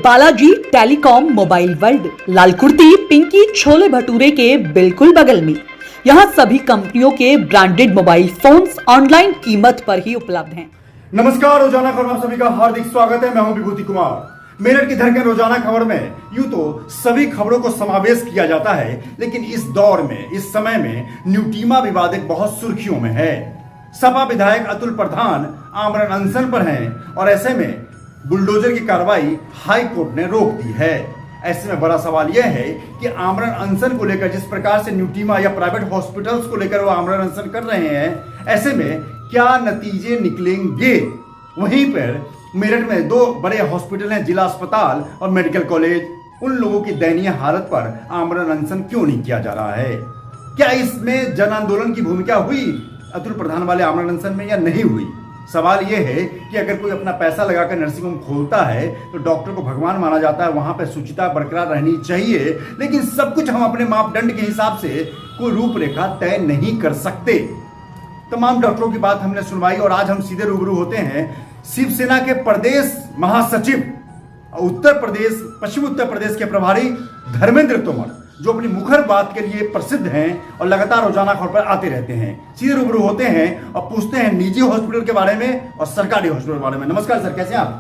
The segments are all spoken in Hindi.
बालाजी टेलीकॉम मोबाइल वर्ल्ड, लाल कुर्ती पिंकी छोले भटूरे के बिल्कुल बगल में। यहाँ सभी कंपनियों के ब्रांडेड मोबाइल फोन्स ऑनलाइन कीमत पर ही उपलब्ध हैं। नमस्कार, रोजाना खबर में आप सभी का हार्दिक स्वागत है। मैं हूं विभूति कुमार। मेरठ की धड़कन रोजाना खबर में यूं तो सभी खबरों को समावेश किया जाता है, लेकिन इस दौर में, इस समय में न्यूटीमा विवाद एक बहुत सुर्खियों में है। सपा विधायक अतुल प्रधान आमरण अनशन पर हैं और ऐसे में बुलडोजर की कार्रवाई हाई कोर्ट ने रोक दी है। ऐसे में बड़ा सवाल यह है कि आमरण अनशन को लेकर जिस प्रकार से न्यूटीमा या प्राइवेट हॉस्पिटल्स को लेकर वो आमरण अनशन कर रहे हैं, ऐसे में क्या नतीजे निकलेंगे। वहीं पर मेरठ में दो बड़े हॉस्पिटल हैं, जिला अस्पताल और मेडिकल कॉलेज। उन लोगों की दयनीय हालत पर आमरण अनशन क्यों नहीं किया जा रहा है? क्या इसमें जन आंदोलन की भूमिका हुई अतुल प्रधान वाले आमरण अनशन में या नहीं हुई? सवाल यह है कि अगर कोई अपना पैसा लगाकर नर्सिंग होम खोलता है तो डॉक्टर को भगवान माना जाता है, वहां पर शुचिता बरकरार रहनी चाहिए, लेकिन सब कुछ हम अपने मापदंड के हिसाब से कोई रूपरेखा तय नहीं कर सकते। तमाम डॉक्टरों की बात हमने सुनवाई और आज हम सीधे रूबरू होते हैं शिवसेना के प्रदेश महासचिव, उत्तर प्रदेश, पश्चिम उत्तर प्रदेश के प्रभारी धर्मेंद्र तोमर, जो अपनी मुखर बात के लिए प्रसिद्ध हैं और लगातार रोजाना खबर पर आते रहते हैं। सीधे रूबरू होते हैं और पूछते हैं निजी हॉस्पिटल के बारे में और सरकारी हॉस्पिटल के बारे में। नमस्कार सर, कैसे हैं आप?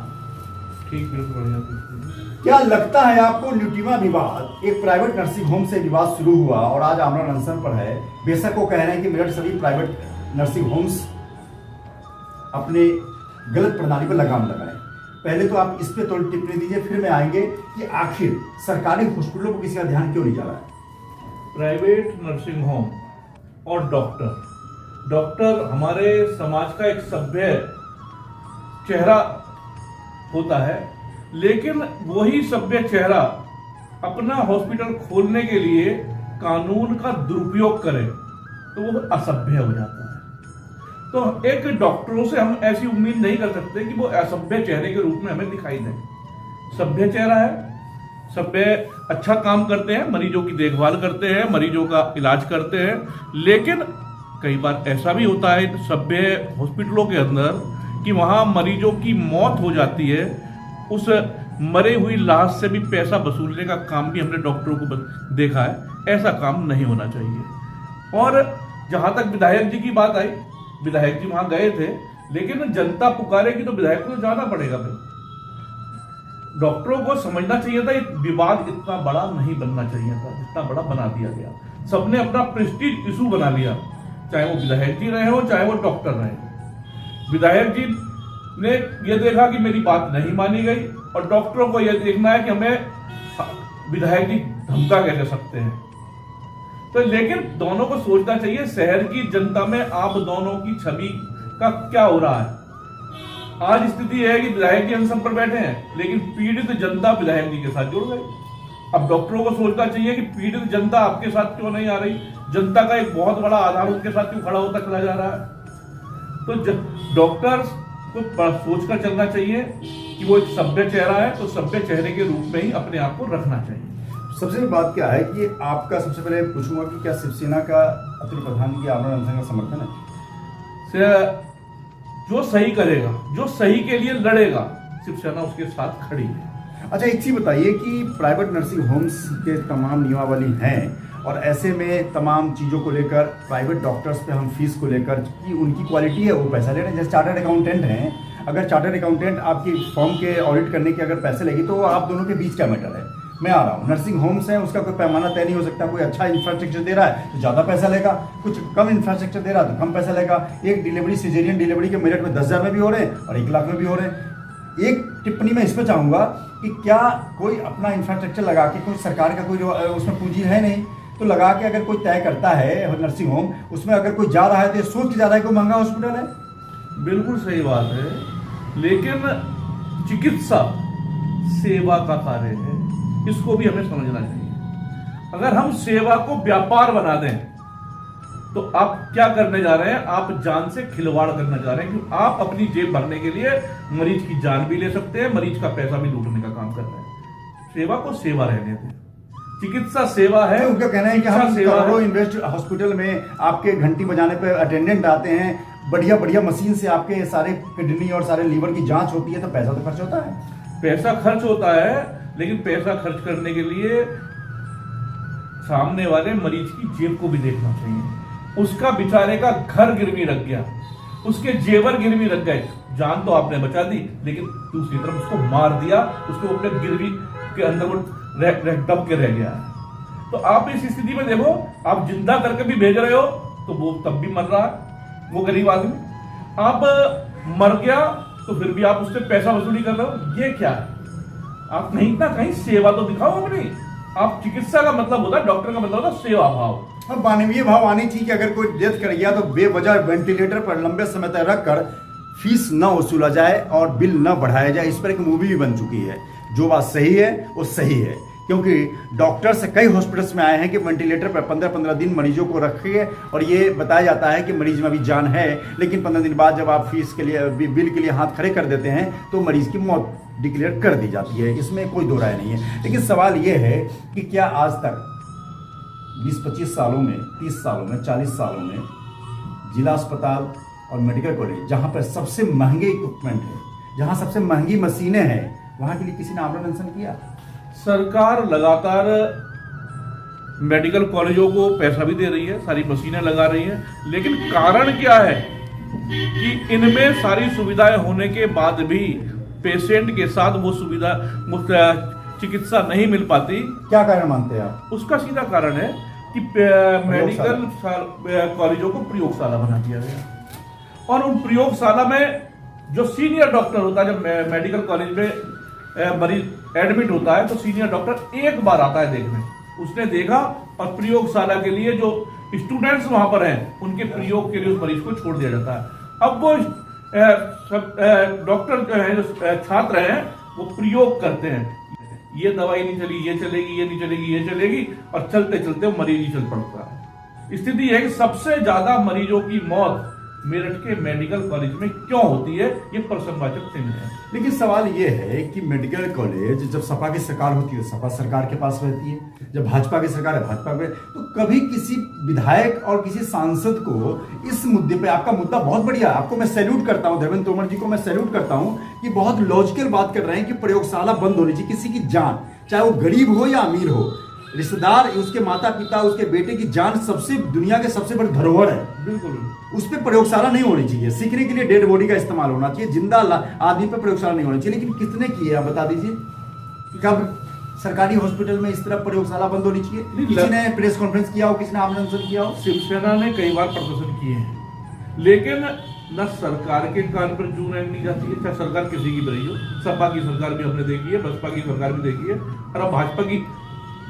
ठीक, बिल्कुल बढ़िया। क्या लगता है आपको न्यूटीमा विवाद, एक प्राइवेट नर्सिंग होम से विवाद शुरू हुआ और आज आमरण अनशन पर है। बेशक वो कह रहे हैं कि मेरठ सभी प्राइवेट नर्सिंग होम्स अपने गलत प्रणाली पर लगाम लगाए। पहले तो आप इस पे थोड़ी टिप्पणी दीजिए, फिर मैं आएंगे कि आखिर सरकारी हॉस्पिटलों को किसी का ध्यान क्यों नहीं जा रहा है। प्राइवेट नर्सिंग होम और डॉक्टर हमारे समाज का एक सभ्य चेहरा होता है, लेकिन वही सभ्य चेहरा अपना हॉस्पिटल खोलने के लिए कानून का दुरुपयोग करे तो वो असभ्य हो जाता है। तो एक डॉक्टरों से हम ऐसी उम्मीद नहीं कर सकते कि वो असभ्य चेहरे के रूप में हमें दिखाई दे। सभ्य चेहरा है, सभ्य अच्छा काम करते हैं, मरीजों की देखभाल करते हैं, मरीजों का इलाज करते हैं, लेकिन कई बार ऐसा भी होता है सभ्य हॉस्पिटलों के अंदर कि वहां मरीजों की मौत हो जाती है। उस मरे हुई लाश से भी पैसा वसूलने का काम भी हमने डॉक्टरों को देखा है। ऐसा काम नहीं होना चाहिए। और जहां तक विधायक जी की बात आई, विधायक जी वहां गए थे, लेकिन जनता पुकारेगी तो विधायक को तो जाना पड़ेगा। फिर डॉक्टरों को समझना चाहिए था ये विवाद इतना बड़ा नहीं बनना चाहिए था, इतना बड़ा बना दिया गया। सबने अपना प्रेस्टीज इशू बना लिया, चाहे वो विधायक जी रहे हो चाहे वो डॉक्टर रहे। विधायक जी ने यह देखा कि मेरी बात नहीं मानी गई और डॉक्टरों को यह देखना है कि हमें विधायक जी धमका कैसे सकते हैं। तो लेकिन दोनों को सोचना चाहिए शहर की जनता में आप दोनों की छवि का क्या हो रहा है। आज स्थिति है कि विधायक जी अनशन पर बैठे हैं, लेकिन पीड़ित जनता विधायक जी के साथ जुड़ गई। अब डॉक्टरों को सोचना चाहिए कि पीड़ित जनता आपके साथ क्यों नहीं आ रही। जनता का एक बहुत बड़ा आधार उनके साथ क्यों खड़ा होता चला जा रहा है। तो डॉक्टर्स को सोचकर चलना चाहिए कि वो एक सभ्य चेहरा है, तो सभ्य चेहरे के रूप में ही अपने आप को रखना चाहिए। सबसे बड़ी बात क्या है कि आपका, सबसे पहले पूछूंगा कि क्या शिवसेना का अतुल प्रधान की आमरण अनशन का समर्थन है? जो सही करेगा, जो सही के लिए लड़ेगा, शिवसेना उसके साथ खड़ी है। अच्छा, एक चीज बताइए कि प्राइवेट नर्सिंग होम्स के तमाम नियमावली हैं और ऐसे में तमाम चीज़ों को लेकर प्राइवेट डॉक्टर्स पे हम फीस को लेकर कि उनकी क्वालिटी है वो पैसा ले रहे हैं। जैसे चार्टर्ड अकाउंटेंट हैं, अगर चार्टर्ड अकाउंटेंट आपकी फर्म के ऑडिट करने की अगर पैसे लेगी तो आप दोनों के बीच क्या मैटर है? मैं आ रहा हूँ, नर्सिंग होम्स हैं, उसका कोई पैमाना तय नहीं हो सकता। कोई अच्छा इंफ्रास्ट्रक्चर दे रहा है तो ज़्यादा पैसा लेगा, कुछ कम इंफ्रास्ट्रक्चर दे रहा है तो कम पैसा लेगा। एक डिलीवरी, सिजेरियन डिलीवरी के मेरिट में 10,000 में भी हो रहे हैं और 1 लाख में भी हो रहे हैं। एक टिप्पणी मैं इसमें चाहूँगा कि क्या कोई अपना इंफ्रास्ट्रक्चर लगा के, कोई सरकार का कोई उसमें पूंजी है नहीं, तो लगा के अगर कोई तय करता है नर्सिंग होम, उसमें अगर कोई जा रहा है तो सोच के जा रहा है कोई महंगा हॉस्पिटल है। बिल्कुल सही बात है, लेकिन चिकित्सा सेवा का कार्य है, इसको भी हमें समझना चाहिए। अगर हम सेवा को व्यापार बना दें तो आप क्या करने जा रहे हैं? आप जान से खिलवाड़ करने जा रहे हैं, क्योंकि आप अपनी जेब भरने के लिए मरीज की जान भी ले सकते हैं, मरीज का पैसा भी लूटने का काम कर रहे हैं। सेवा को सेवा रहने दें, चिकित्सा सेवा है। उनका कहना है कि हम करोड़ों इन्वेस्ट हॉस्पिटल में आपके घंटी बजाने पे अटेंडेंट आते हैं, बढ़िया बढ़िया मशीन से आपके सारे किडनी और सारे लीवर की जांच होती है, तो पैसा तो खर्च होता है। पैसा खर्च होता है, लेकिन पैसा खर्च करने के लिए सामने वाले मरीज की जेब को भी देखना चाहिए। उसका बेचारे का घर गिरवी रख गया, उसके जेवर गिरवी रख गए, जान तो आपने बचा दी, लेकिन दूसरी तरफ उसको मार दिया, उसको अपने गिरवी के अंदर वो दब के रह गया है। तो आप इस स्थिति में देखो, आप जिंदा करके भी भेज रहे हो तो वो तब भी मर रहा है, वो गरीब आदमी। आप मर गया तो फिर भी आप उससे पैसा वसूली कर रहे हो, ये क्या है? आप नहीं ना कहीं सेवा तो दिखाओ अपनी। आप चिकित्सा का मतलब होता है, डॉक्टर का मतलब होता है सेवा भाव। अब मानवीय भाव आनी चाहिए कि अगर कोई डेथ कर गया तो बेवजह वेंटिलेटर पर लंबे समय तक रखकर फीस न वसूला जाए और बिल न बढ़ाया जाए। इस पर एक मूवी भी बन चुकी है। जो बात सही है वो सही है, क्योंकि डॉक्टर से कई हॉस्पिटल्स में आए हैं कि वेंटिलेटर पर 15-15 दिन मरीजों को रखिए और ये बताया जाता है कि मरीज में अभी जान है, लेकिन 15 दिन बाद जब आप फीस के लिए बिल के लिए हाथ खड़े कर देते हैं तो मरीज की मौत डिक्लेयर कर दी जाती है। इसमें कोई दो राय नहीं है। लेकिन सवाल ये है कि क्या आज तक 20-25 सालों में, 30 सालों में, 40 सालों में जिला अस्पताल और मेडिकल कॉलेज जहाँ पर सबसे महंगे इक्विपमेंट है, जहाँ सबसे महंगी मशीनें हैं, वहाँ के लिए किसी ने आमरण अनशन किया? सरकार लगातार मेडिकल कॉलेजों को पैसा भी दे रही है, सारी मशीनें लगा रही है, लेकिन कारण क्या है कि इनमें सारी सुविधाएं होने के बाद भी पेशेंट के साथ वो सुविधा चिकित्सा नहीं मिल पाती। क्या कारण मानते हैं आप? उसका सीधा कारण है कि मेडिकल कॉलेजों को प्रयोगशाला बना दिया गया और उन प्रयोगशाला में जो सीनियर डॉक्टर होता है, जब मेडिकल कॉलेज में मरीज एडमिट होता है तो सीनियर डॉक्टर एक बार आता है देखने, उसने देखा और प्रयोगशाला के लिए जो स्टूडेंट्स वहां पर हैं उनके प्रयोग के लिए उस मरीज को छोड़ दिया जाता है। अब वो डॉक्टर जो है, जो छात्र हैं, वो प्रयोग करते हैं, ये दवाई नहीं चली, ये चलेगी, ये नहीं चलेगी, ये चलेगी, और चलते चलते वो मरीज ही चल पड़ता है। स्थिति है कि सबसे ज्यादा मरीजों की मौत मेरठ के मेडिकल कॉलेज में क्यों होती है, ये प्रश्नवाचक चिन्ह है। लेकिन सवाल ये है कि मेडिकल कॉलेज जब सपा की सरकार होती है सपा सरकार के पास रहती है, जब भाजपा की सरकार है भाजपा पे, तो कभी किसी विधायक और किसी सांसद को इस मुद्दे पे, आपका मुद्दा बहुत बढ़िया, आपको मैं सैल्यूट करता हूं, धर्मेंद्र तोमर जी को मैं सैल्यूट करता हूं कि बहुत लॉजिकल बात कर रहे हैं कि प्रयोगशाला बंद होनी चाहिए। किसी की जान, चाहे वो गरीब हो या अमीर हो, रिश्तेदार, उसके माता पिता, उसके बेटे की जान सबसे दुनिया के सबसे बड़ी धरोहर है। बिल्कुल, उस पर प्रयोगशाला नहीं होनी चाहिए। सीखने के लिए डेड बॉडी का इस्तेमाल होना चाहिए, जिंदा आदमी पर प्रयोगशाला नहीं होनी चाहिए। लेकिन कितने किए आप बता दीजिए? कब सरकारी हॉस्पिटल में इस तरह प्रयोगशाला बंद होनी चाहिए? किसी ने प्रेस कॉन्फ्रेंस किया हो, किसी ने आमरण अनशन किया हो? शिवसेना ने कई बार प्रदर्शन किए हैं, लेकिन न सरकार के कान पर जू नहीं जाती है, चाहे सरकार किसी की भी रही हो। सपा की सरकार भी हमने देखी है, बसपा की सरकार भी देखी है, और अब भाजपा की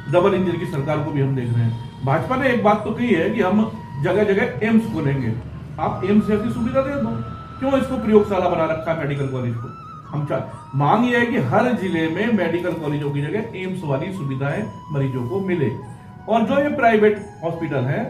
डबल इंजन की सरकार को भी हम देख रहे हैं। भाजपा ने एक बात तो कही है कि हम जगह जगह एम्स खोलेंगे। आप एम्स जैसी सुविधा दे दो, क्यों इसको प्रयोगशाला बना रखा है मेडिकल कॉलेज को? हम मांग ये है कि हर जिले में मेडिकल कॉलेजों की जगह एम्स वाली सुविधाएं मरीजों को मिले, और जो ये प्राइवेट हॉस्पिटल है,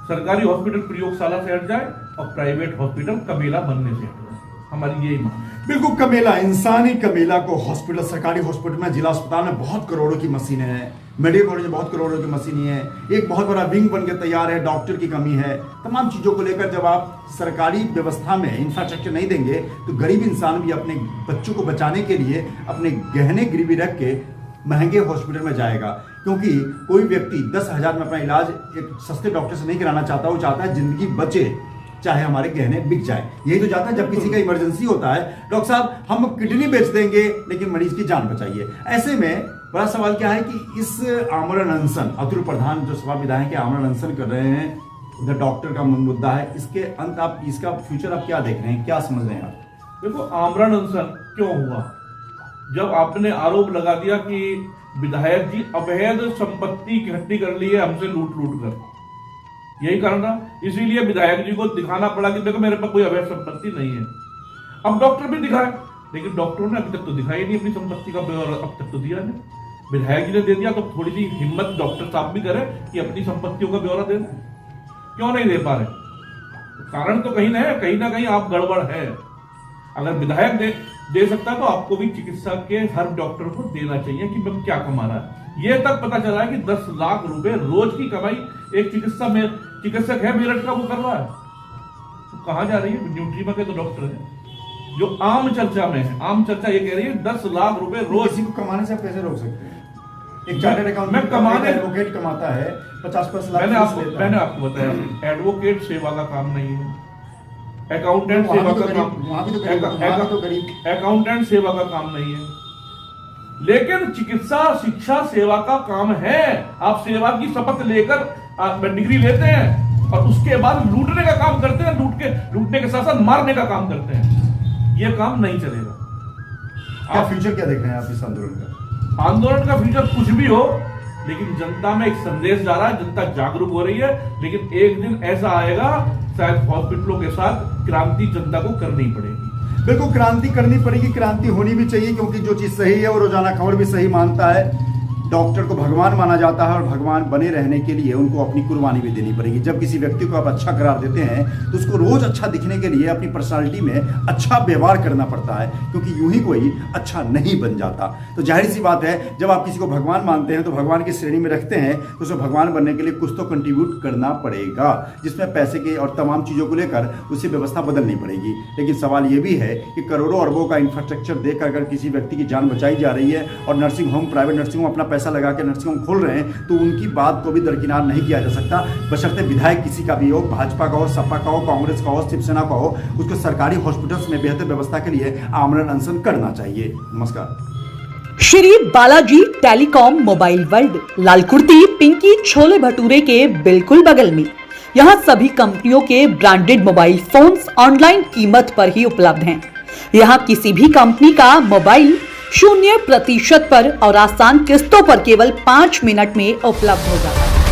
सरकारी हॉस्पिटल प्रयोगशाला से हट जाए और प्राइवेट हॉस्पिटल कमेला बनने से हट जाए। हमारी यही मांग है। बिल्कुल कमेला, इंसानी कमेला को हॉस्पिटल, सरकारी हॉस्पिटल में, जिला अस्पताल में बहुत करोड़ों की मशीनें हैं, मेडिकल कॉलेज में बहुत करोड़ों की मशीनें हैं, एक बहुत बड़ा विंग बन के तैयार है, डॉक्टर की कमी है, तमाम चीज़ों को लेकर जब आप सरकारी व्यवस्था में इंफ्रास्ट्रक्चर नहीं देंगे तो गरीब इंसान भी अपने बच्चों को बचाने के लिए अपने गहने गिरवी रख के महंगे हॉस्पिटल में जाएगा। क्योंकि कोई व्यक्ति 10,000 में अपना इलाज एक सस्ते डॉक्टर से नहीं कराना चाहता, वो चाहता है जिंदगी बचे, चाहे हमारे गहने बिक जाए। यही तो चाहता है। जब किसी का इमरजेंसी होता है, डॉक्टर साहब हम किडनी बेच देंगे लेकिन मरीज की जान बचाइए। ऐसे में बड़ा सवाल क्या है कि इस आमरण अनशन, अतुल प्रधान जो सभा विधायक के आमरण अनशन कर रहे हैं, उधर डॉक्टर का मुद्दा है, इसके अंत आप, इसका फ्यूचर आप क्या देख रहे हैं, क्या समझ रहे हैं आप? देखो, आमरण अनशन क्यों हुआ? जब आपने आरोप लगा दिया कि विधायक जी अवैध संपत्ति इकट्ठी कर ली है हमसे लूट लूट कर, यही कारण था, इसीलिए विधायक जी को दिखाना पड़ा कि देखो मेरे पास कोई अवैध संपत्ति नहीं है। अब डॉक्टर भी दिखाए, लेकिन डॉक्टरों ने अभी तक तो दिखाई नहीं अपनी संपत्ति का ब्यौरा, अब तक तो दिया नहीं। विधायक जी ने दे दिया तो थोड़ी सी हिम्मत डॉक्टर साहब भी करे कि अपनी संपत्तियों का ब्यौरा दे दें। क्यों नहीं दे पा रहे? कारण तो कहीं ना कहीं आप गड़बड़ है। अगर विधायक दे सकता तो आपको भी चिकित्सा के हर डॉक्टर को देना चाहिए कि मैं क्या कमा रहा है। ये तक पता चला है कि 10 लाख रुपए रोज की कमाई एक चिकित्सक है मेरठ का, वो कर रहा है। तो कहां जा रही है? न्यूट्रीमा के तो डॉक्टर है, जो आम चर्चा में है, आम चर्चा ये कह रही है 10 लाख रुपए रोज। किसी को कमाने से आप कैसे रोक सकते हैं? एक चार्टर्ड अकाउंटेंट मैं कमाने एडवोकेट कमाता है 50-50 लाख मैंने फीस लेता है। मैंने आपको बताया एडवोकेट सेवा का काम नहीं है, अकाउंटेंट वहाँ सेवा भी तो का गरीब- काम, वहाँ भी तो गरीब- वहाँ भी तो गरीब। अकाउंटेंट सेवा का काम नहीं है, लेकिन चिकित्सा शिक्षा सेवा का काम है। आप सेवा की शपथ लेकर आप डिग्री लेते हैं और उसके बाद लूटने का काम करते हैं, लूटने के साथ साथ मारने का काम करते हैं। यह काम नहीं चलेगा। क्या फ्यूचर क्या देख रहे हैं आप इस आंदोलन का? आंदोलन का फ्यूचर कुछ भी हो, लेकिन जनता में एक संदेश जा रहा है, जनता जागरूक हो रही है। लेकिन एक दिन ऐसा आएगा, शायद हॉस्पिटलों के साथ क्रांति जनता को करनी पड़ेगी। बिल्कुल क्रांति करनी पड़ेगी, क्रांति होनी भी चाहिए, क्योंकि जो चीज सही है वो रोजाना खबर भी सही मानता है। डॉक्टर को भगवान माना जाता है और भगवान बने रहने के लिए उनको अपनी कुर्बानी भी देनी पड़ेगी। जब किसी व्यक्ति को आप अच्छा करार देते हैं तो उसको रोज अच्छा दिखने के लिए अपनी पर्सनालिटी में अच्छा व्यवहार करना पड़ता है, क्योंकि यूं ही कोई अच्छा नहीं बन जाता। तो जाहिर सी बात है, जब आप किसी को भगवान मानते हैं तो भगवान की श्रेणी में रखते हैं तो उसे भगवान बनने के लिए कुछ तो कंट्रीब्यूट करना पड़ेगा, जिसमें पैसे के और तमाम चीज़ों को लेकर उसे व्यवस्था बदलनी पड़ेगी। लेकिन सवाल यह भी है कि करोड़ों अरबों का इंफ्रास्ट्रक्चर देकर अगर किसी व्यक्ति की जान बचाई जा रही है और nursing home, private nursing home अपना पैसा लगा के नर्सिंग होम खोल रहे हैं, तो उनकी बात को भी दरकिनार नहीं किया जा सकता। बशर्ते विधायक किसी का भी हो, भाजपा का हो, सपा का हो, कांग्रेस का हो, शिवसेना का हो, उसको सरकारी हॉस्पिटल्स में बेहतर व्यवस्था के लिए आमरण अनशन करना चाहिए। नमस्कार। Shri Balaji telecom mobile world, Lalkurti Pinky chole bhature के बिल्कुल बगल में। यहाँ सभी कंपनियों के ब्रांडेड मोबाइल फोन्स ऑनलाइन कीमत पर ही उपलब्ध हैं। यहाँ किसी भी कंपनी का मोबाइल 0% पर और आसान किस्तों पर केवल 5 मिनट में उपलब्ध हो जाता है।